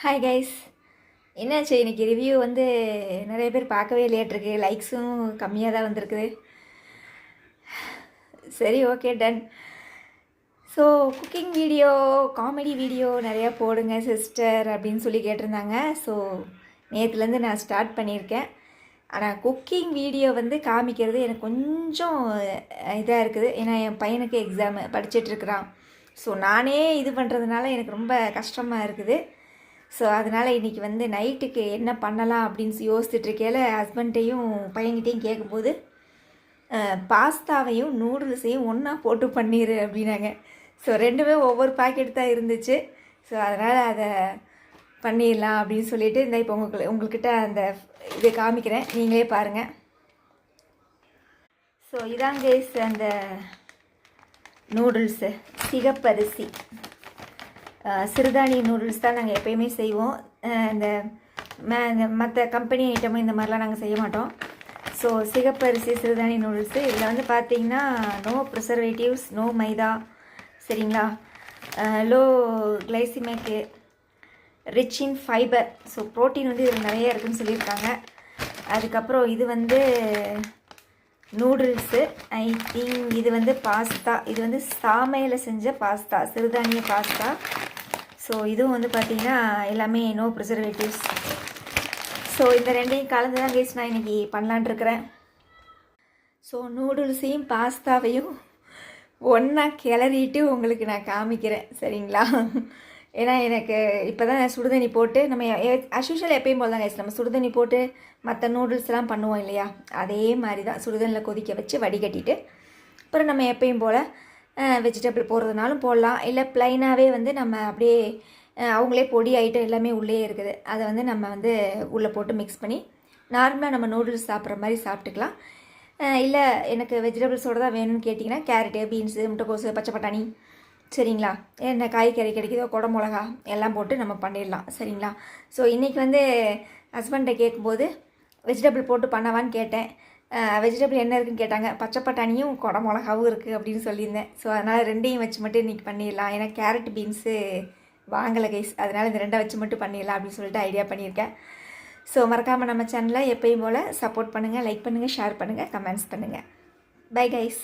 Hi guys, என்னாச்சு இன்னைக்கு review வந்து நிறைய பேர் பார்க்கவே லேட்ருக்கு, லைக்ஸும் கம்மியாக தான் வந்திருக்குது. சரி, okay, done. So cooking video, comedy video நிறையா போடுங்க சிஸ்டர் அப்படின்னு சொல்லி கேட்டிருந்தாங்க. ஸோ நேற்றுலேருந்து நான் ஸ்டார்ட் பண்ணியிருக்கேன். ஆனால் குக்கிங் வீடியோ வந்து காமிக்கிறது எனக்கு கொஞ்சம் இதாக இருக்குது. ஏன்னா என் பையனுக்கு எக்ஸாமு படிச்சிட்ருக்குறான். ஸோ நானே இது பண்ணுறதுனால எனக்கு ரொம்ப கஷ்டமாக இருக்குது. ஸோ அதனால் இன்றைக்கி வந்து நைட்டுக்கு என்ன பண்ணலாம் அப்படின்னு யோசிச்சுட்ருக்கையில் ஹஸ்பண்ட்டையும் பையன்கிட்டையும் கேட்கும்போது பாஸ்தாவையும் நூடுல்ஸையும் ஒன்றா போட்டு பண்ணிடு அப்படின்னாங்க. ஸோ ரெண்டுமே ஒவ்வொரு பாக்கெட் தான் இருந்துச்சு. ஸோ அதனால் அதை பண்ணிடலாம் அப்படின்னு சொல்லிவிட்டு இந்த இப்போ உங்கள்கிட்ட அந்த இதை காமிக்கிறேன், நீங்களே பாருங்கள். ஸோ இதாங்க அந்த நூடுல்ஸு, சிகப்பரிசி சிறுதானிய நூடுல்ஸ் தான் நாங்கள் எப்போயுமே செய்வோம். இந்த மற்ற கம்பெனி ஐட்டமும் இந்த மாதிரிலாம் நாங்கள் செய்ய மாட்டோம். ஸோ சிகப்பரிசி சிறுதானிய நூடுல்ஸு, இதில் வந்து பார்த்திங்கன்னா நோ ப்ரிசர்வேட்டிவ்ஸ், நோ மைதா, சரிங்களா, low glycaemic, rich in fibre. So protein வந்து இதில் நிறைய இருக்குதுன்னு சொல்லியிருக்காங்க. அதுக்கப்புறம் இது வந்து நூடுல்ஸு, ஐ திங்க் இது வந்து பாஸ்தா, இது வந்து சாமையில் செஞ்ச பாஸ்தா, சிறுதானிய பாஸ்தா. ஸோ இதுவும் வந்து பார்த்திங்கன்னா எல்லாமே நோ ப்ரிசர்வேட்டிவ்ஸ். ஸோ இந்த ரெண்டையும் கலந்து தான் கேஸ் நான் இன்றைக்கி பண்ணலான்ட்ருக்கிறேன். ஸோ நூடுல்ஸையும் பாஸ்தாவையும் ஒன்றா கிளறிட்டு உங்களுக்கு நான் காமிக்கிறேன், சரிங்களா. ஏன்னா எனக்கு இப்போ தான் சுடுதண்ணி போட்டு நம்ம அஸ்யூஷுவல் எப்பயும் போல் தான் கைஸ் நம்ம சுடுதண்ணி போட்டு மற்ற நூடுல்ஸ்லாம் பண்ணுவோம் இல்லையா, அதே மாதிரி தான் சுடுதண்ணியில் கொதிக்க வச்சு வடிகட்டிட்டு அப்புறம் நம்ம எப்பயும் போல் வெஜிடபிள் போடுறதுனாலும் போடலாம். இல்லை ப்ளைனாகவே வந்து நம்ம அப்படியே அவங்களே பொடி ஐட்டம் எல்லாமே உள்ளே இருக்குது, அதை வந்து நம்ம வந்து உள்ளே போட்டு மிக்ஸ் பண்ணி நார்மலாக நம்ம நூடுல்ஸ் சாப்பிட்ற மாதிரி சாப்பிட்டுக்கலாம். இல்லை எனக்கு வெஜிடபிள்ஸோடு தான் வேணும்னு கேட்டிங்கன்னா கேரட்டு, பீன்ஸு, முட்டைக்கோசு, பச்சை பட்டாணி, சரிங்களா, என்ன காய்கறி கிடைக்குதோ குடை மிளகா எல்லாம் போட்டு நம்ம பண்ணிடலாம், சரிங்களா. ஸோ இன்றைக்கி வந்து ஹஸ்பண்டை கேட்கும்போது வெஜிடபிள் போட்டு பண்ணவான்னு கேட்டேன். வெஜிடபிள் என்ன இருக்குதுன்னு கேட்டாங்க. பச்சை பட்டாணியும் குடை மிளகாவும் இருக்குது அப்படின்னு சொல்லியிருந்தேன். ஸோ அதனால் ரெண்டையும் வச்சு மட்டும் இன்றைக்கி பண்ணிடலாம். ஏன்னா கேரட் பீன்ஸு வாங்கலை கைஸ், அதனால் இந்த ரெண்டை வச்சு மட்டும் பண்ணிடலாம் அப்படின்னு சொல்லிட்டு ஐடியா பண்ணியிருக்கேன். ஸோ மறக்காமல் நம்ம சேனலை எப்பயும் போல் சப்போர்ட் பண்ணுங்கள், லைக் பண்ணுங்கள், ஷேர் பண்ணுங்கள், கமெண்ட்ஸ் பண்ணுங்கள். Bye guys.